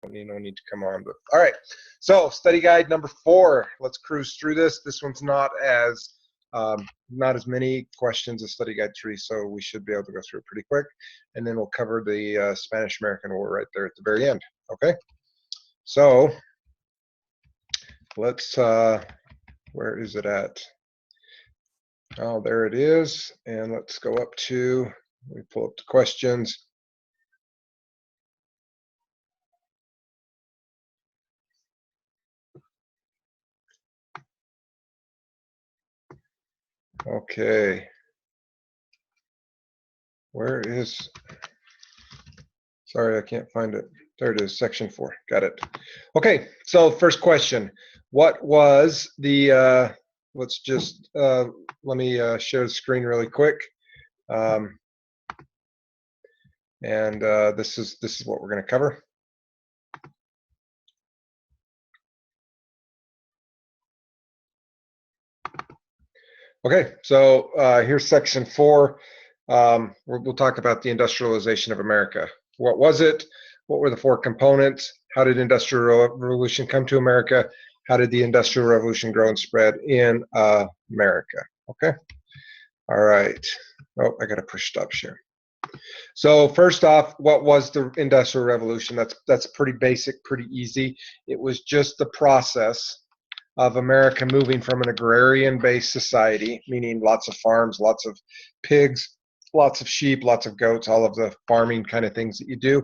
no need to come on, but all right. So study guide number 4. Let's cruise through this. This one's not as many questions as study guide 3, so we should be able to go through it pretty quick, and then we'll cover the Spanish-American War right there at the very end. Okay. So let's. Where is it at? Oh, there it is. And let's go up to. Let me pull up the questions. Okay. Where is, sorry, I can't find it. There it is, section 4. Got it. Okay, so first question. What was the, let's just, let me share the screen really quick. This is what we're going to cover. Okay, so here's section 4. We'll talk about the industrialization of America. What was it? What were the 4 components? How did Industrial Revolution come to America? How did the Industrial Revolution grow and spread in America? Okay. All right. Oh, I got to push stop share. So first off, what was the Industrial Revolution? That's pretty basic, pretty easy. It was just the process of America moving from an agrarian-based society, meaning lots of farms, lots of pigs, lots of sheep, lots of goats, all of the farming kind of things that you do,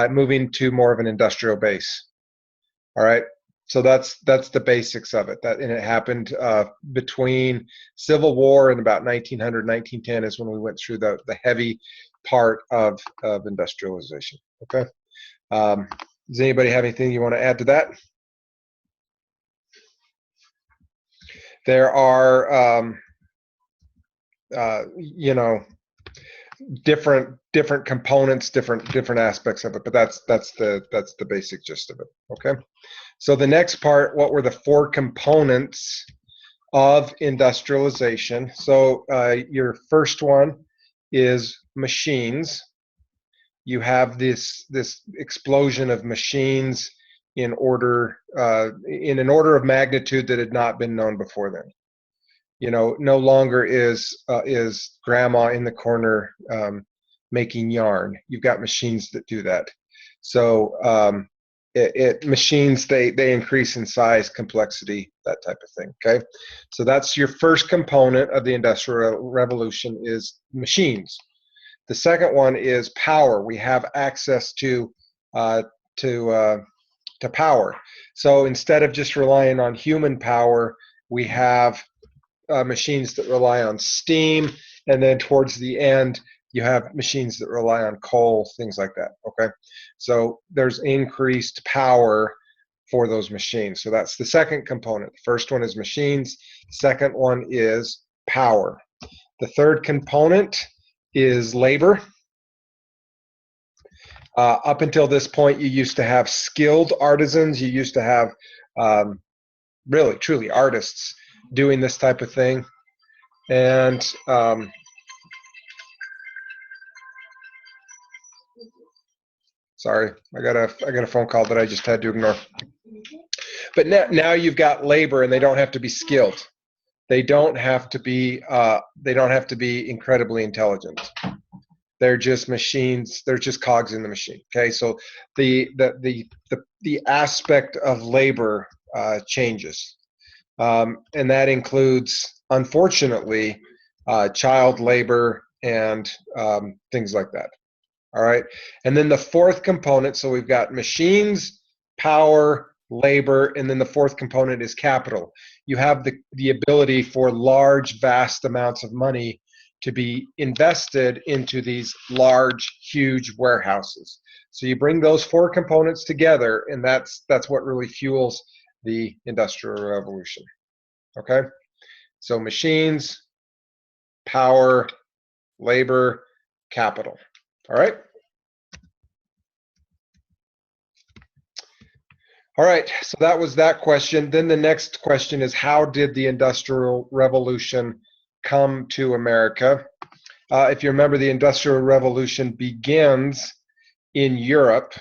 moving to more of an industrial base. All right, so that's the basics of it. And it happened between Civil War and about 1900, 1910 is when we went through the heavy part of industrialization. Okay, does anybody have anything you want to add to that? There are, you know, different components, different aspects of it, but that's the basic gist of it. Okay. So the next part, what were the 4 components of industrialization? So your first one is machines. You have this explosion of machines in an order of magnitude that had not been known before then. You know, no longer is grandma in the corner making yarn. You've got machines that do that. So machines, they increase in size, complexity, that type of thing. Okay, so that's your first component of the Industrial Revolution is machines. The second one is power. We have access to power. So instead of just relying on human power, we have machines that rely on steam, and then towards the end, you have machines that rely on coal, things like that. Okay, so there's increased power for those machines. So that's the second component. The first one is machines. Second one is power. The third component is labor. Up until this point, you used to have skilled artisans. You used to have really, truly artists doing this type of thing. And sorry, I got a phone call that I just had to ignore. But now you've got labor, and they don't have to be skilled. They don't have to be incredibly intelligent. They're just machines. They're just cogs in the machine. Okay, so the aspect of labor changes, and that includes, unfortunately, child labor and things like that. All right, and then the fourth component. So we've got machines, power, labor, and then the fourth component is capital. You have the ability for large, vast amounts of money to be invested into these large, huge warehouses. So you bring those 4 components together, and that's what really fuels the Industrial Revolution. Okay, so machines, power, labor, capital. All right. All right, so that was that question. Then the next question is, how did the Industrial Revolution come to America? If you remember, the Industrial Revolution begins in Europe.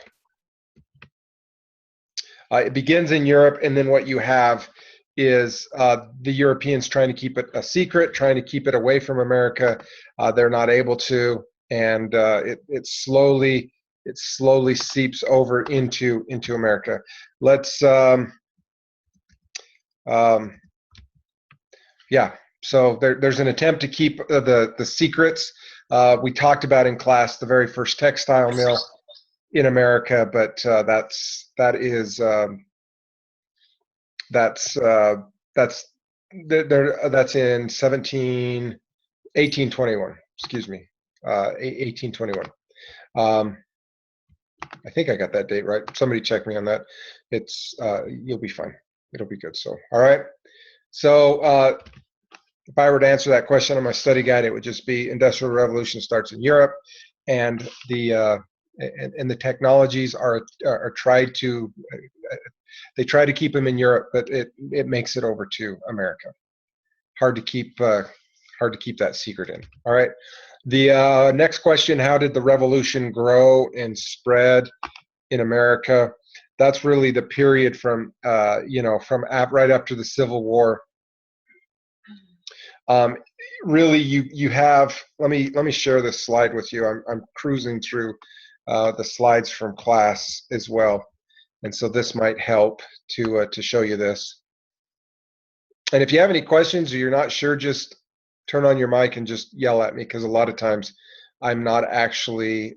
It begins in Europe, and then what you have is the Europeans trying to keep it a secret, trying to keep it away from America. They're not able to, and it slowly seeps over into America. Let's yeah. So there's an attempt to keep the secrets. We talked about in class the very first textile mill in America, but that's in 1821. Excuse me, 1821. I think I got that date right. Somebody check me on that. It's you'll be fine. It'll be good. So all right. So if I were to answer that question on my study guide, it would just be Industrial Revolution starts in Europe, and the technologies are tried to they try to keep them in Europe, but it makes it over to America. Hard to keep that secret in. All right. The next question: how did the revolution grow and spread in America? That's really the period from right after the Civil War. Really, you have. Let me share this slide with you. I'm cruising through the slides from class as well, and so this might help to show you this. And if you have any questions or you're not sure, just turn on your mic and just yell at me, because a lot of times I'm not actually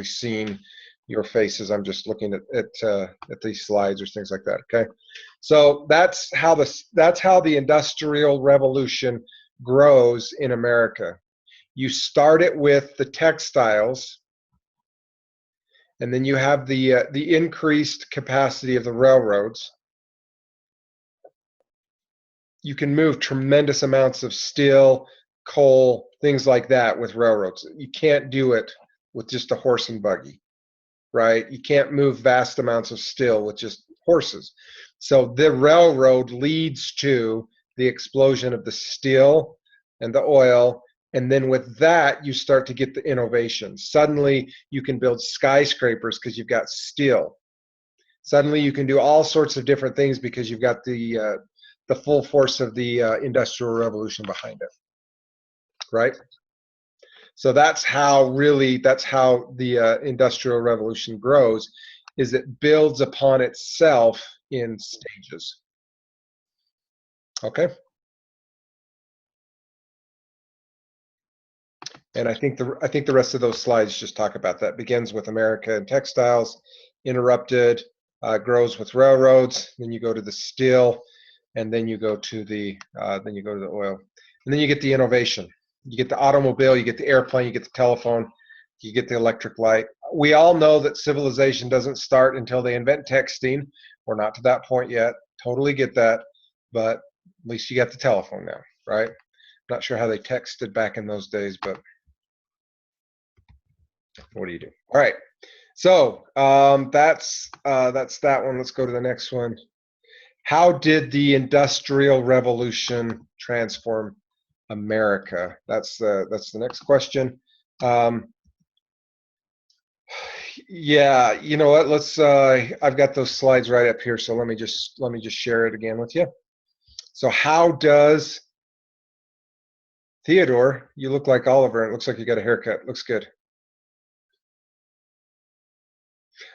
seeing your faces. I'm just looking at these slides or things like that. Okay, so that's how the Industrial Revolution grows in America. You start it with the textiles, and then you have the increased capacity of the railroads. You can move tremendous amounts of steel, coal, things like that with railroads. You can't do it with just a horse and buggy, right? You can't move vast amounts of steel with just horses. So the railroad leads to the explosion of the steel and the oil, and then with that you start to get the innovations. Suddenly you can build skyscrapers because you've got steel. Suddenly you can do all sorts of different things because you've got the full force of the Industrial Revolution behind it, right? So that's how the Industrial Revolution grows, is it builds upon itself in stages. Okay. And I think the rest of those slides just talk about that. Begins with America and textiles, interrupted, grows with railroads, then you go to the steel, and then you go to the oil, and then you get the innovation. You get the automobile, you get the airplane, you get the telephone, you get the electric light. We all know that civilization doesn't start until they invent texting. We're not to that point yet. Totally get that, but at least you got the telephone now, right? Not sure how they texted back in those days, but what do you do? All right. So that's that one. Let's go to the next one. How did the Industrial Revolution transform America? That's the next question. Yeah, you know what? Let's. I've got those slides right up here, so let me just share it again with you. So how does Theodore? You look like Oliver. It looks like you got a haircut. Looks good.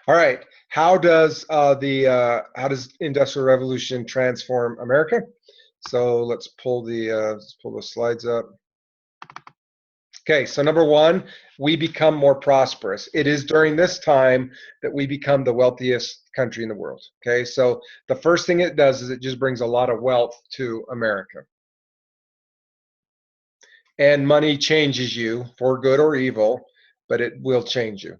All right. How does Industrial Revolution transform America? So let's pull the slides up. Okay, so number one, we become more prosperous. It is during this time that we become the wealthiest country in the world. Okay, so the first thing it does is it just brings a lot of wealth to America. And money changes you for good or evil, but it will change you.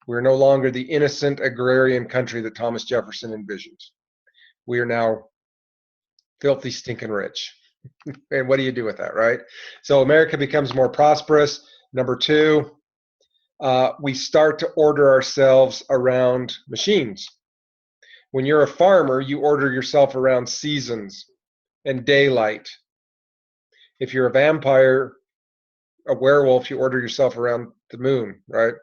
We're no longer the innocent agrarian country that Thomas Jefferson envisioned. We are now filthy, stinking rich. And what do you do with that, right? So America becomes more prosperous. Number two, we start to order ourselves around machines. When you're a farmer, you order yourself around seasons and daylight. If you're a vampire, a werewolf, you order yourself around the moon, right?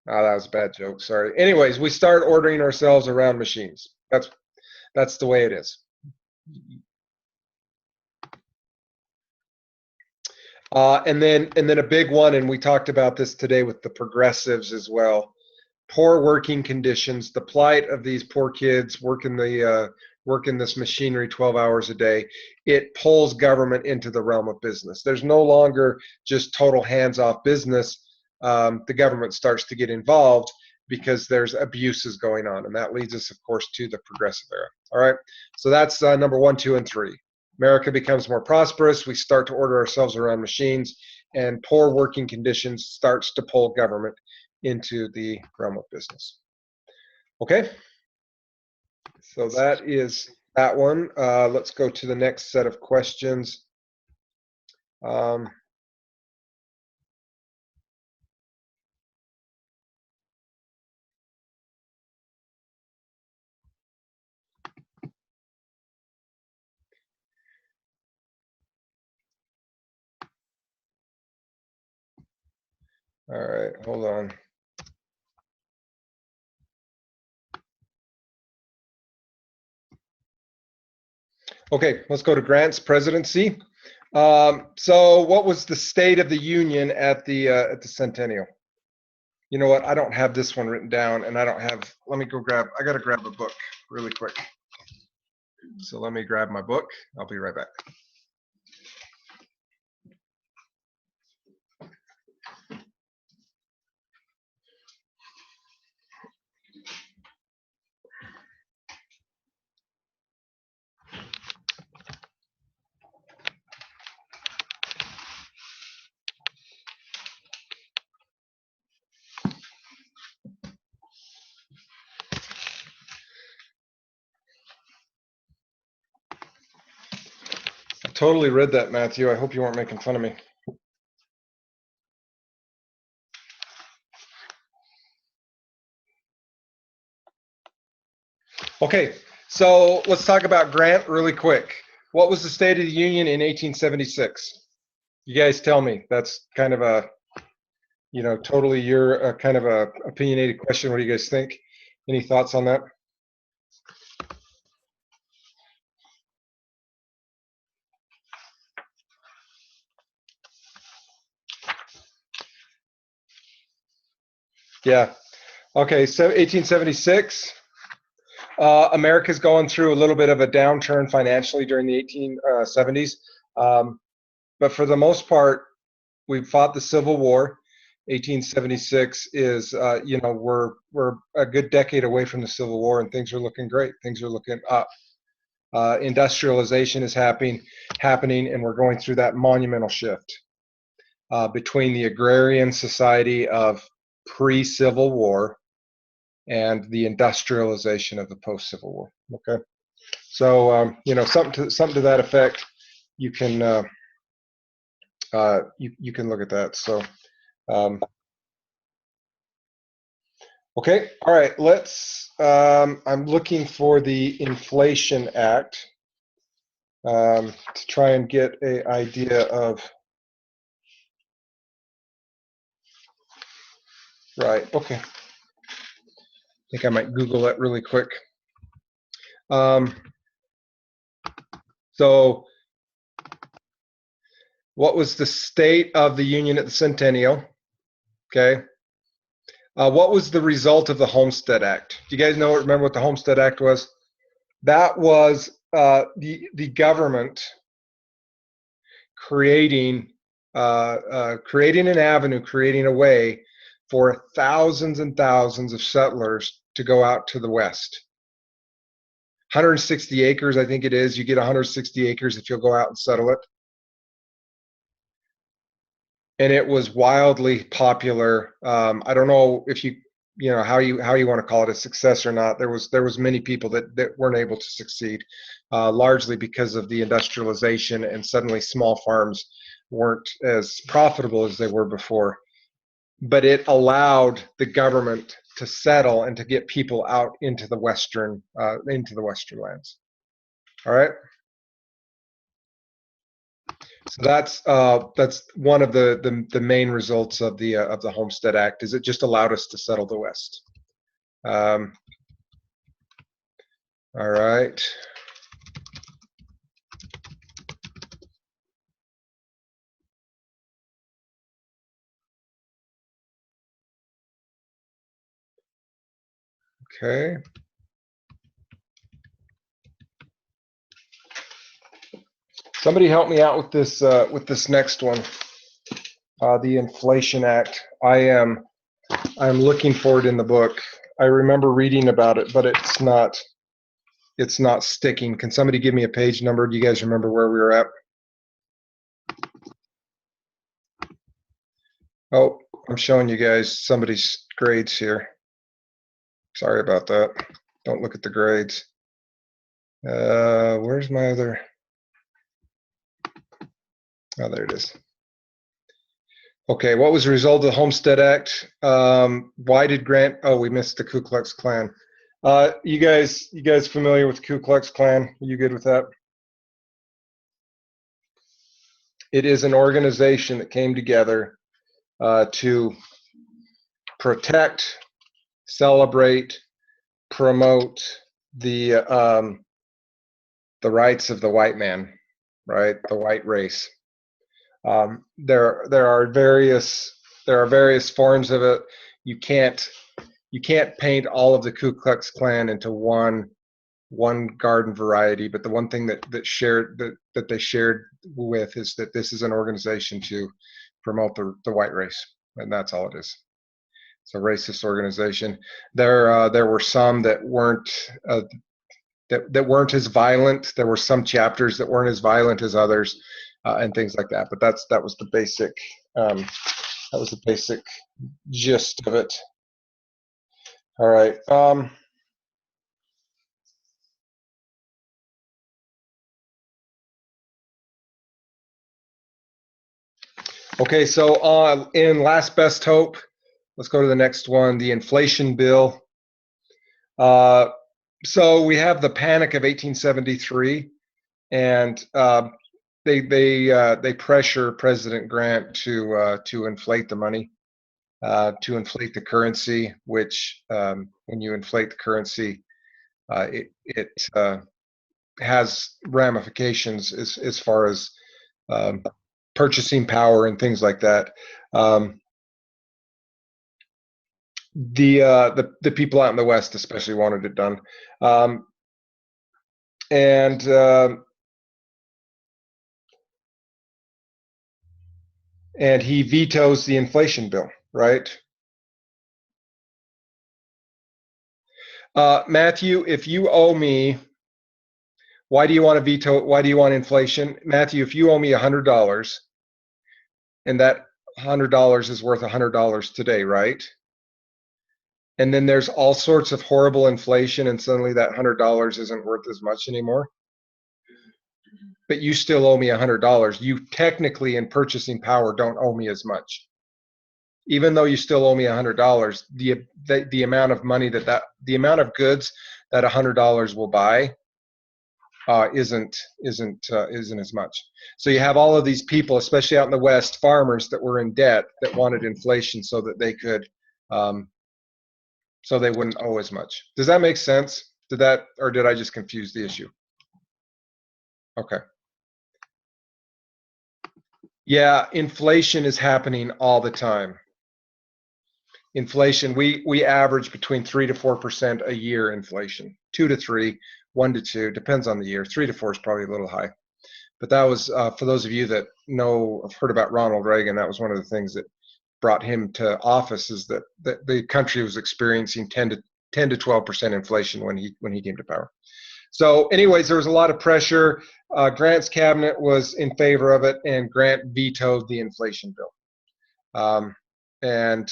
Oh, that was a bad joke. Sorry. Anyways, we start ordering ourselves around machines. That's the way it is. And then a big one, and we talked about this today with the progressives as well. Poor working conditions, the plight of these poor kids working this machinery 12 hours a day. It pulls government into the realm of business. There's no longer just total hands-off business. The government starts to get involved because there's abuses going on, and that leads us, of course, to the progressive era. All right, so that's number 1, 2, and 3. America becomes more prosperous. We start to order ourselves around machines, and poor working conditions starts to pull government into the realm of business. Okay, so that is that one. Let's go to the next set of questions. All right, hold on. Okay, let's go to Grant's presidency. So what was the State of the Union at the centennial? You know what? I don't have this one written down, and I don't have. Let me go grab. I got to grab a book really quick. So let me grab my book. I'll be right back. I totally read that, Matthew. I hope you weren't making fun of me. Okay, so let's talk about Grant really quick. What was the State of the Union in 1876? You guys tell me. That's kind of a, totally your kind of a opinionated question. What do you guys think? Any thoughts on that? Yeah. Okay, so 1876. America's going through a little bit of a downturn financially during the 1870s. But for the most part, we fought the Civil War. 1876 is, we're a good decade away from the Civil War, and things are looking great. Things are looking up. Industrialization is happening, and we're going through that monumental shift between the agrarian society of pre-Civil War and the industrialization of the post-Civil War. Okay, so something to that effect. You can you can look at that. So okay, all right. Let's. I'm looking for the Inflation Act to try and get an idea of. Right. Okay. I think I might Google that really quick. So, what was the State of the Union at the centennial? Okay. What was the result of the Homestead Act? Do you guys remember what the Homestead Act was? That was the government creating an avenue, creating a way for thousands and thousands of settlers to go out to the West. 160 acres, I think it is. You get 160 acres if you'll go out and settle it. And it was wildly popular. I don't know if how you want to call it a success or not. There was many people that weren't able to succeed, largely because of the industrialization, and suddenly small farms weren't as profitable as they were before. But it allowed the government to settle and to get people out into the western lands. All right. So that's one of the main results of the Homestead Act, is it just allowed us to settle the West. All right. Okay. Somebody help me out with this next one. The Inflation Act. I'm looking for it in the book. I remember reading about it, but it's not sticking. Can somebody give me a page number? Do you guys remember where we were at? Oh, I'm showing you guys somebody's grades here. Sorry about that. Don't look at the grades. Where's my other? Oh, there it is. Okay, what was the result of the Homestead Act? Why did Grant? Oh, we missed the Ku Klux Klan. You guys familiar with the Ku Klux Klan? Are you good with that? It is an organization that came together to protect, celebrate, promote the rights of the white man, right? The white race. There are various forms of it. You can't paint all of the Ku Klux Klan into one garden variety, but the one thing that they shared with is that this is an organization to promote the white race, and that's all it is. It's a racist organization. There were some that weren't that weren't as violent. There were some chapters that weren't as violent as others, and things like that. But that was the basic gist of it. All right. Okay, so in Last Best Hope, let's go to the next one, the inflation bill. So we have the Panic of 1873, and they pressure President Grant to inflate the money, to inflate the currency. Which when you inflate the currency, it has ramifications as far as purchasing power and things like that. The people out in the West especially wanted it done, and he vetoes the inflation bill, right? Matthew, if you owe me, why do you want to veto? Why do you want inflation, Matthew? If you owe me $100, and that $100 is worth $100 today, right? And then there's all sorts of horrible inflation, and suddenly that $100 isn't worth as much anymore. But you still owe me $100. You technically, in purchasing power, don't owe me as much. Even though you still owe me $100, the amount of money the amount of goods that $100 will buy isn't as much. So you have all of these people, especially out in the West, farmers that were in debt, that wanted inflation so that they could, so they wouldn't owe as much. Does that make sense? Did I just confuse the issue? Okay. Yeah, inflation is happening all the time. Inflation, we average between 3 to 4% a year inflation. 2 to 3, 1 to 2, depends on the year. 3 to 4 is probably a little high. But that was, for those of you that have heard about Ronald Reagan, that was one of the things that brought him to office, is that the country was experiencing 10 to 12% inflation when he came to power. So anyways, there was a lot of pressure. Grant's cabinet was in favor of it, and Grant vetoed the inflation bill. And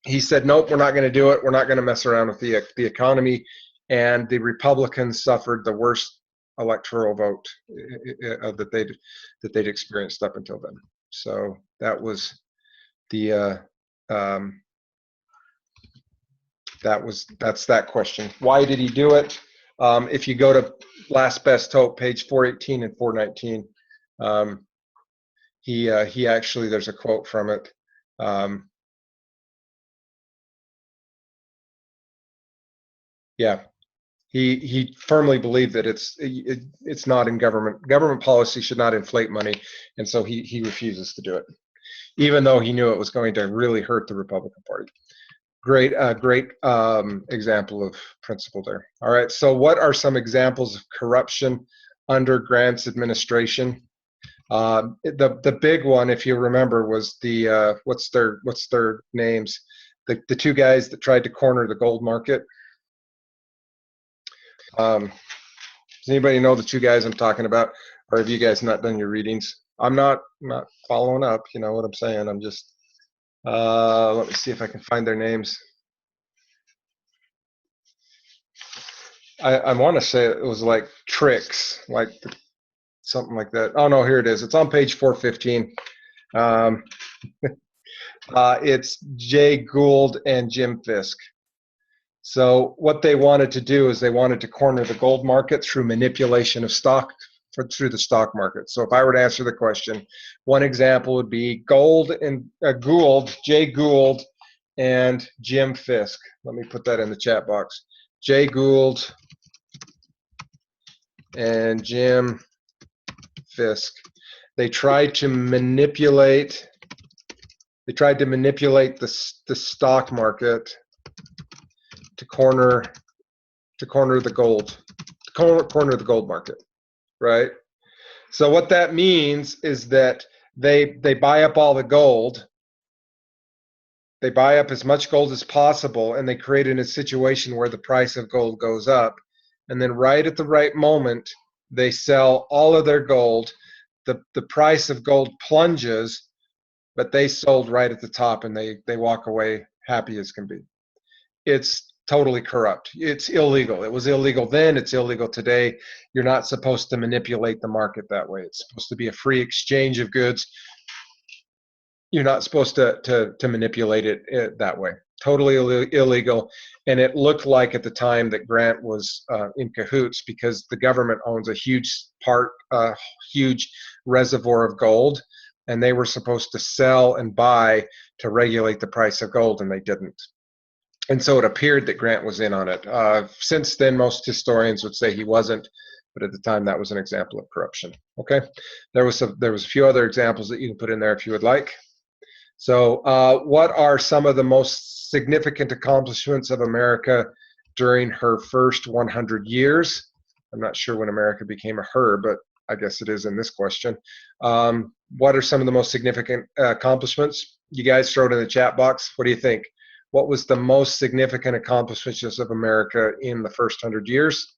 he said, nope, we're not going to do it. We're not going to mess around with the economy. And the Republicans suffered the worst electoral vote that they'd experienced up until then. So that was that's that question. Why did he do it? If you go to Last Best Hope, page 418 and 419, Um, he actually, there's a quote from it. Yeah, he firmly believed that it's not in government policy should not inflate money, and so he refuses to do it, even though he knew it was going to really hurt the Republican Party. Great example of principle there. All right, so what are some examples of corruption under Grant's administration? The big one, if you remember, was the what's their names? The two guys that tried to corner the gold market. Does anybody know the two guys I'm talking about, or have you guys not done your readings? I'm not following up. You know what I'm saying? I'm just let me see if I can find their names. I want to say it was like tricks, like something like that. Oh no, here it is. It's on page 415. Um, it's Jay Gould and Jim Fisk. So what they wanted to do is they wanted to corner the gold market through manipulation of stock through the stock market. So if I were to answer the question, one example would be Jay Gould and Jim Fisk. Let me put that in the chat box. Jay Gould and Jim Fisk. They tried to manipulate the stock market to corner the gold market, right? So what that means is that they buy up all the gold. They buy up as much gold as possible, and they create in a situation where the price of gold goes up, and then right at the right moment they sell all of their gold. The price of gold plunges, but they sold right at the top, and they walk away happy as can be. It's totally corrupt. It's illegal. It was illegal then. It's illegal today. You're not supposed to manipulate the market that way. It's supposed to be a free exchange of goods. You're not supposed to manipulate it that way. Totally illegal. And it looked like at the time that Grant was in cahoots, because the government owns a huge reservoir of gold, and they were supposed to sell and buy to regulate the price of gold, and they didn't. And so it appeared that Grant was in on it. Since then, most historians would say he wasn't, but at the time, that was an example of corruption. Okay, there was a few other examples that you can put in there if you would like. So, what are some of the most significant accomplishments of America during her first 100 years? I'm not sure when America became a her, but I guess it is in this question. What are some of the most significant accomplishments? You guys throw it in the chat box. What do you think? What was the most significant accomplishments of America in the first 100 years?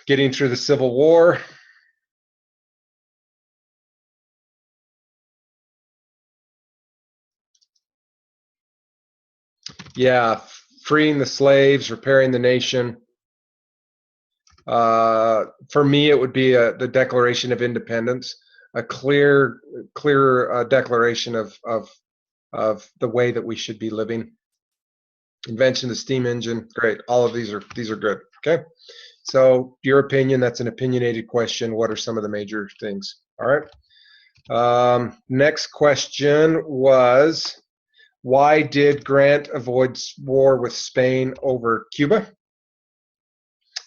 Getting through the Civil War. Yeah, freeing the slaves, repairing the nation. For me, it would be the Declaration of Independence, a clear declaration of the way that we should be living. Invention of the steam engine, great. All of these are good. Okay, so your opinion, that's an opinionated question. What are some of the major things? All right. Next question was, why did Grant avoid war with Spain over Cuba?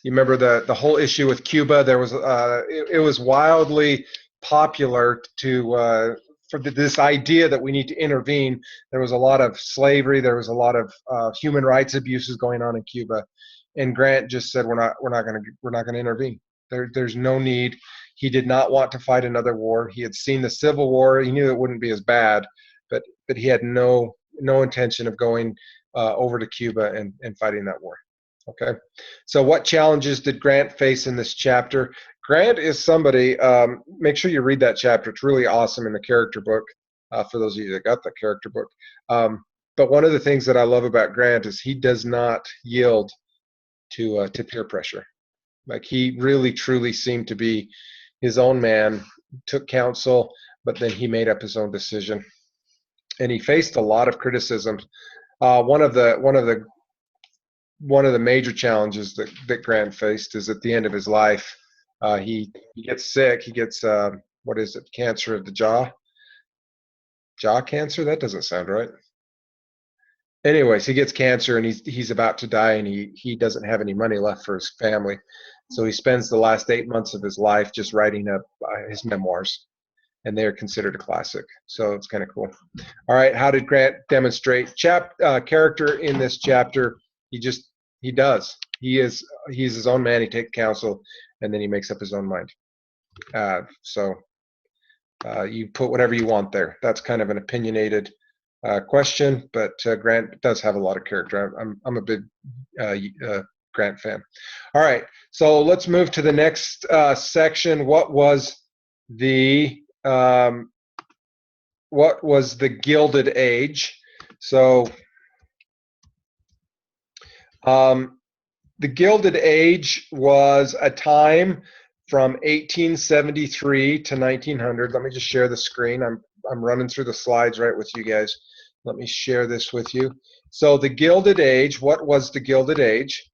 You remember the whole issue with Cuba? There was it was wildly popular for this idea that we need to intervene. There was a lot of slavery. There was a lot of human rights abuses going on in Cuba, and Grant just said, we're not going to intervene. There's no need. He did not want to fight another war. He had seen the Civil War. He knew it wouldn't be as bad, but he had no intention of going over to Cuba and fighting that war. Okay, so what challenges did Grant face in this chapter? Grant is somebody, make sure you read that chapter. It's really awesome in the character book, for those of you that got the character book. But one of the things that I love about Grant is he does not yield to peer pressure. Like, he really, truly seemed to be his own man, took counsel, but then he made up his own decision. And he faced a lot of criticism. One of the major challenges that Grant faced is at the end of his life. He gets sick. He gets what is it? Cancer of the jaw. Jaw cancer? That doesn't sound right. Anyways, he gets cancer and he's about to die, and he doesn't have any money left for his family, so he spends the last 8 months of his life just writing up his memoirs, and they're considered a classic. So it's kind of cool. All right, how did Grant demonstrate character in this chapter? He does. He's his own man. He takes counsel, and then he makes up his own mind. So you put whatever you want there. That's kind of an opinionated question, but Grant does have a lot of character. I'm a big Grant fan. All right, so let's move to the next section. What was the Gilded Age? So the Gilded Age was a time from 1873 to 1900. Let me just share the screen. I'm running through the slides right with you guys. Let me share this with you. So the Gilded Age, what was the Gilded Age?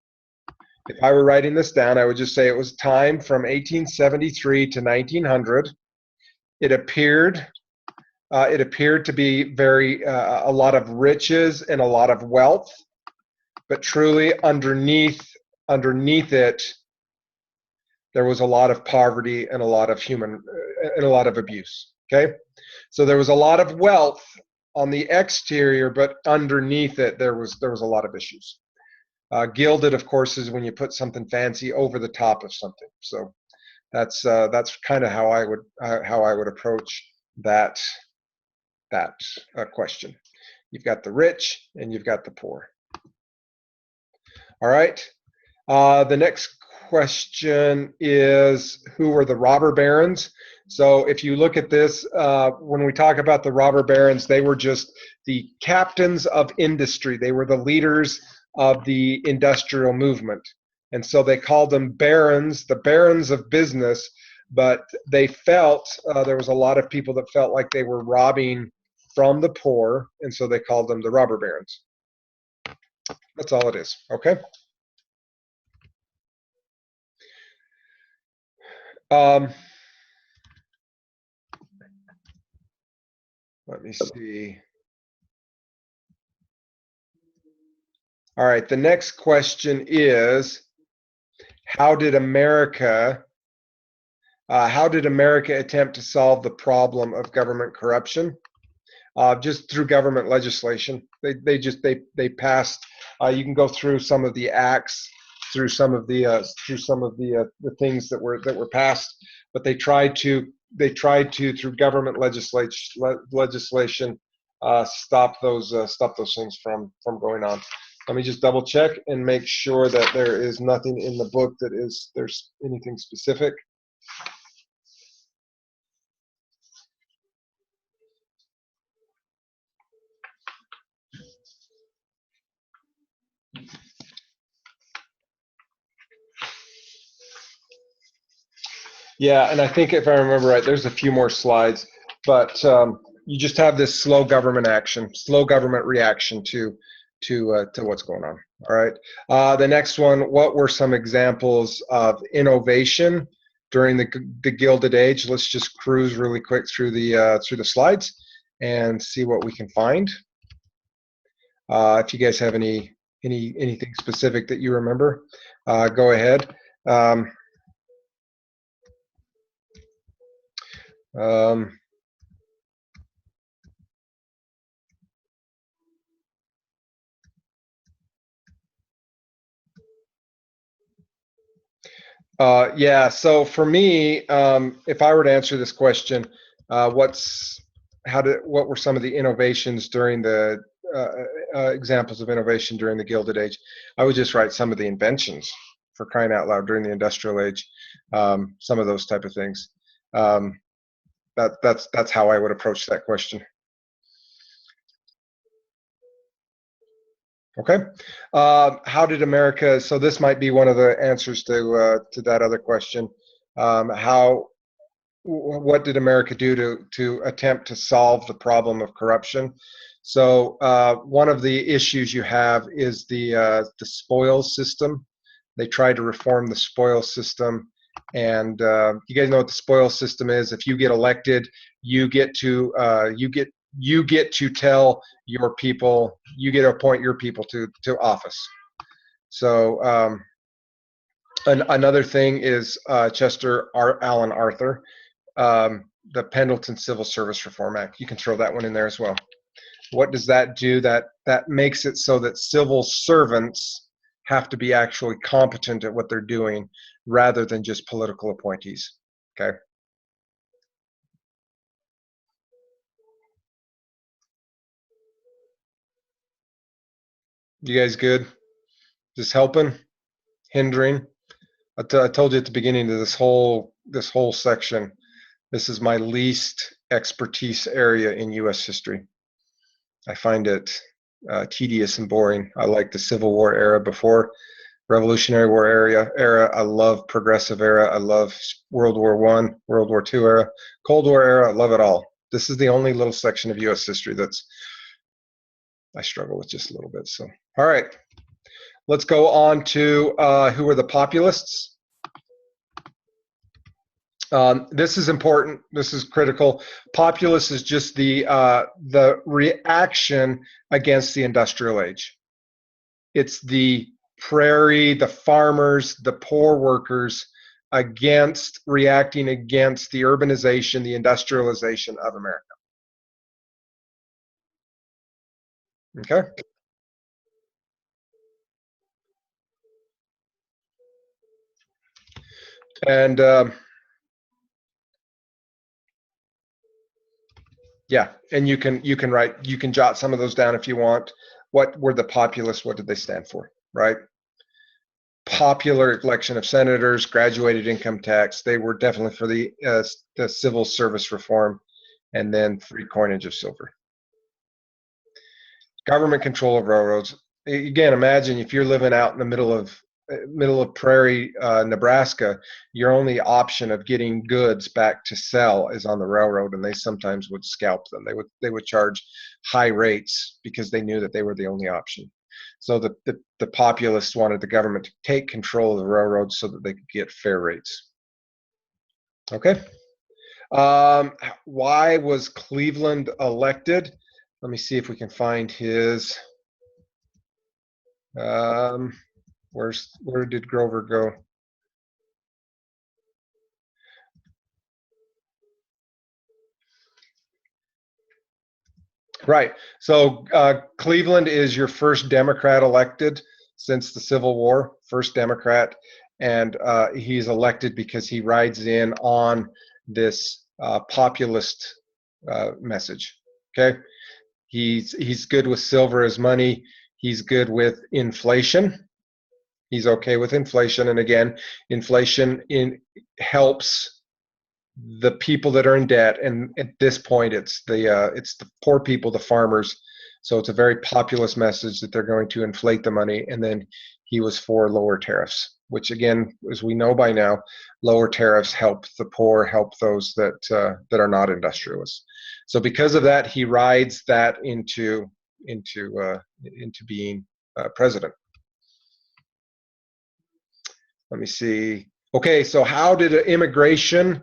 If I were writing this down, I would just say it was time from 1873 to 1900. It appeared to be a lot of riches and a lot of wealth, but truly underneath it, there was a lot of poverty and a lot of abuse. Okay, so there was a lot of wealth on the exterior, but underneath it, there was a lot of issues. Gilded, of course, is when you put something fancy over the top of something. So that's kind of how I would approach that question. You've got the rich and you've got the poor. All right. The next question is, who were the robber barons? So if you look at this, when we talk about the robber barons, they were just the captains of industry. They were the leaders of the industrial movement. And so they called them barons, the barons of business, but they felt, there was a lot of people that felt like they were robbing from the poor, and so they called them the robber barons. That's all it is, okay? Let me see. All right, the next question is, how did America attempt to solve the problem of government corruption? Just through government legislation. They passed. You can go through some of the acts, through some of the things that were passed, but they tried to through government legislation stop those things from going on. Let me just double check and make sure that there is nothing in the book there's anything specific. Yeah, and I think if I remember right, there's a few more slides, but you just have this slow government reaction to what's going on. All right. The next one, what were some examples of innovation during the Gilded Age? Let's just cruise really quick through the slides and see what we can find. If you guys have anything specific that you remember, go ahead. Yeah, so for me, if I were to answer this question, what were some of the innovations during the examples of innovation during the Gilded Age? I would just write some of the inventions, for crying out loud, during the Industrial Age, some of those type of things. That's how I would approach that question. Okay. How did America, so this might be one of the answers to that other question. What did America do to attempt to solve the problem of corruption? So one of the issues you have is the spoils system. They tried to reform the spoils system, And you guys know what the spoil system is. If you get elected, you get to tell your people, you get to appoint your people to office. So another thing is Chester Allen Arthur, the Pendleton Civil Service Reform Act. You can throw that one in there as well. What does that do? That makes it so that civil servants have to be actually competent at what they're doing rather than just political appointees. Okay. You guys good? Just helping? Hindering? I told you at the beginning of this whole section, this is my least expertise area in U.S. history. I find it tedious and boring. I like the Civil War era before Revolutionary War era. I love Progressive era. I love World War I, World War II era, Cold War era. I love it all. This is the only little section of U.S. history that's I struggle with just a little bit. So, all right, let's go on to who are the populists. This is important. This is critical. Populace is just the reaction against the industrial age. It's the prairie, the farmers, the poor workers reacting against the urbanization, the industrialization of America. Okay. And yeah, and you can jot some of those down if you want. What were the populists? What did they stand for? Right? Popular election of senators, graduated income tax. They were definitely for the civil service reform, and then free coinage of silver. Government control of railroads. Again, imagine if you're living out in the middle of prairie, Nebraska, your only option of getting goods back to sell is on the railroad, and they sometimes would scalp them. They would charge high rates because they knew that they were the only option. So the populists wanted the government to take control of the railroads so that they could get fair rates. Okay. Why was Cleveland elected? Let me see if we can find his. Where did Grover go? Right. So Cleveland is your first Democrat elected since the Civil War, first Democrat, and he's elected because he rides in on this populist message. Okay. He's good with silver as money. He's good with inflation. He's okay with inflation, and again, inflation helps the people that are in debt, and at this point it's the poor people, the farmers. So it's a very populist message that they're going to inflate the money. And then he was for lower tariffs, which again, as we know by now, lower tariffs help the poor, help those that are not industrialists. So because of that, he rides that into being president. Let me see. Okay, so how did immigration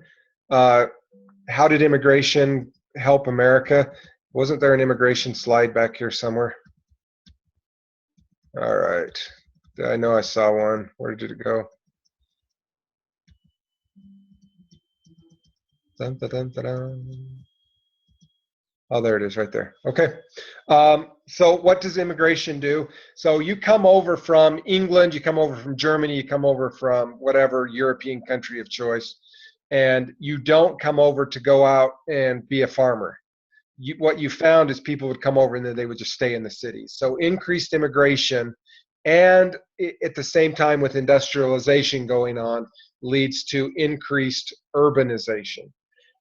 help America? Wasn't there an immigration slide back here somewhere? All right. I know I saw one. Where did it go? Dun, dun, dun, dun, dun. Oh, there it is right there. Okay. So what does immigration do? So you come over from England, you come over from Germany, you come over from whatever European country of choice, and you don't come over to go out and be a farmer. What you found is people would come over and then they would just stay in the cities. So increased immigration, and at the same time with industrialization going on, leads to increased urbanization.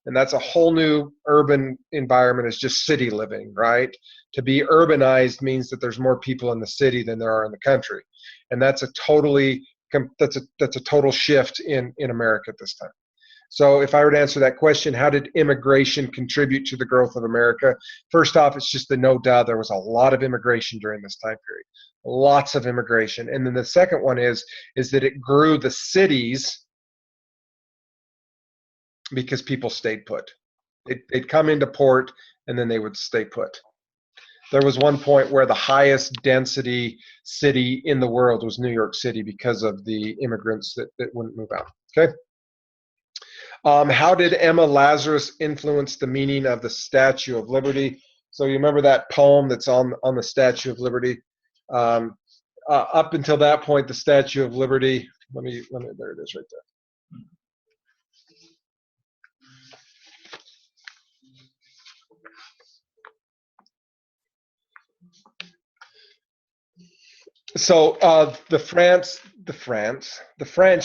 And that's a whole new urban environment, is just city living, right? To be urbanized means that there's more people in the city than there are in the country. And that's a total shift in America at this time. So if I were to answer that question, how did immigration contribute to the growth of America? First off, it's just the no doubt there was a lot of immigration during this time period. Lots of immigration. And then the second one is that it grew the cities because people stayed put. They'd come into port and then they would stay put. There was one point where the highest density city in the world was New York City because of the immigrants that wouldn't move out. Okay. How did Emma Lazarus influence the meaning of the Statue of Liberty? So you remember that poem that's on the Statue of Liberty? Up until that point, the Statue of Liberty. Let me. There it is, right there. So the French,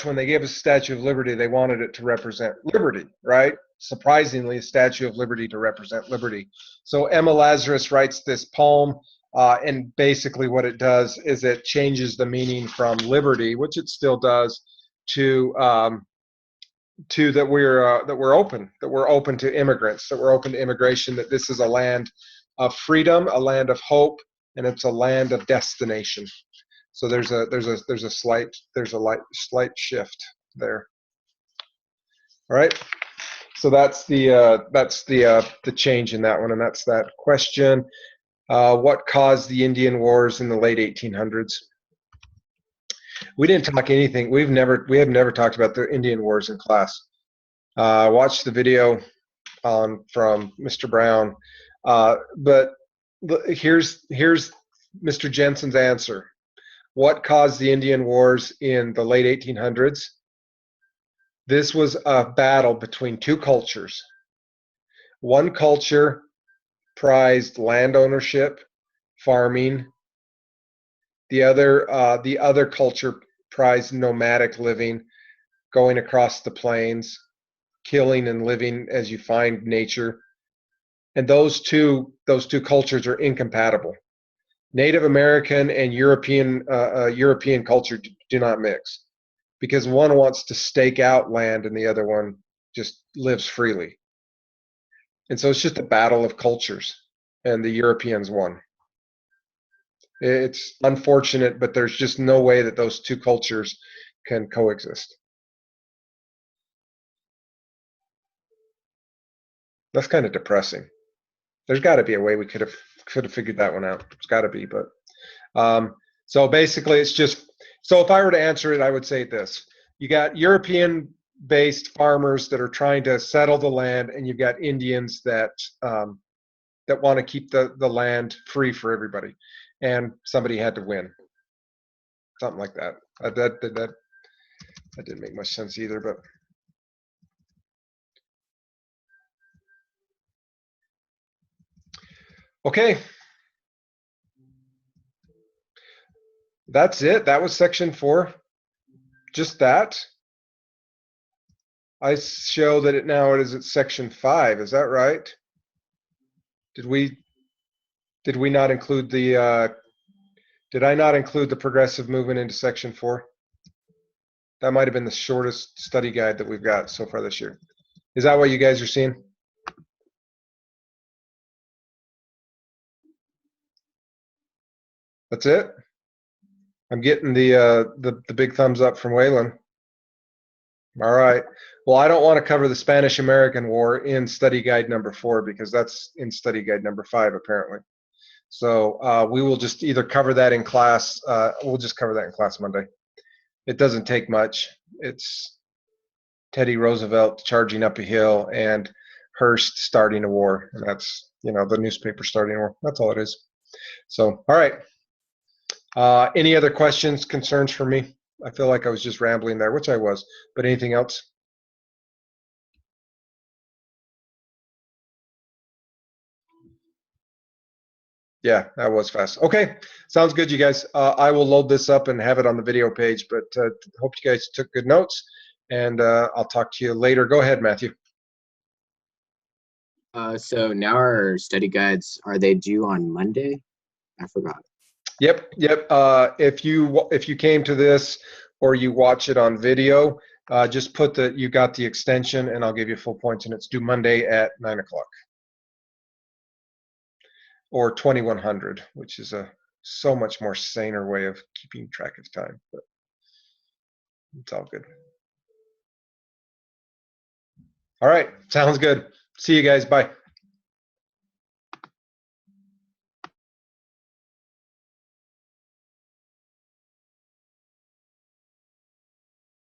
when they gave us a Statue of Liberty, they wanted it to represent liberty, right? Surprisingly, a Statue of Liberty to represent liberty. So Emma Lazarus writes this poem, and basically what it does is it changes the meaning from liberty, which it still does, to that we're open to immigrants, that we're open to immigration, that this is a land of freedom, a land of hope, and it's a land of destination. So there's a slight shift there. All right. So that's the change in that one, and that's that question. What caused the Indian Wars in the late 1800s? We didn't talk anything. We have never talked about the Indian Wars in class. Watch the video from Mr. Brown, but here's Mr. Jensen's answer. What caused the Indian Wars in the late 1800s? This was a battle between two cultures. One culture prized land ownership, farming. The other culture prized nomadic living, going across the plains, killing and living as you find nature. And those two cultures are incompatible. Native American and European culture do not mix, because one wants to stake out land and the other one just lives freely. And so it's just a battle of cultures, and the Europeans won. It's unfortunate, but there's just no way that those two cultures can coexist. That's kind of depressing. There's got to be a way we could have figured that one out. It's got to be, but so basically, it's just, so if I were to answer it, I would say this: you got European-based farmers that are trying to settle the land, and you've got Indians that want to keep the land free for everybody, and somebody had to win. Something like that. That didn't make much sense either, but. Okay. That's it. That was section 4. Just that. I show that it is at section 5. Is that right? Did we not include the did I not include the progressive movement into section 4? That might have been the shortest study guide that we've got so far this year. Is that what you guys are seeing? That's it? I'm getting the big thumbs up from Waylon. All right. Well, I don't want to cover the Spanish-American War in study guide number 4 because that's in study guide number 5 apparently. So we will just either cover that in class. We'll just cover that in class Monday. It doesn't take much. It's Teddy Roosevelt charging up a hill and Hearst starting a war, and that's the newspaper starting a war. That's all it is. So all right. Any other questions, concerns for me? I feel like I was just rambling there, which I was, but anything else? Yeah, that was fast. Okay, sounds good, you guys. I will load this up and have it on the video page, but hope you guys took good notes, and I'll talk to you later. Go ahead, Matthew. So now our study guides, are they due on Monday? I forgot. Yep. If you came to this or you watch it on video, just put that you got the extension, and I'll give you full points, and it's due Monday at 9 o'clock. Or 2100, which is a so much more saner way of keeping track of time, but it's all good. All right, sounds good. See you guys. Bye.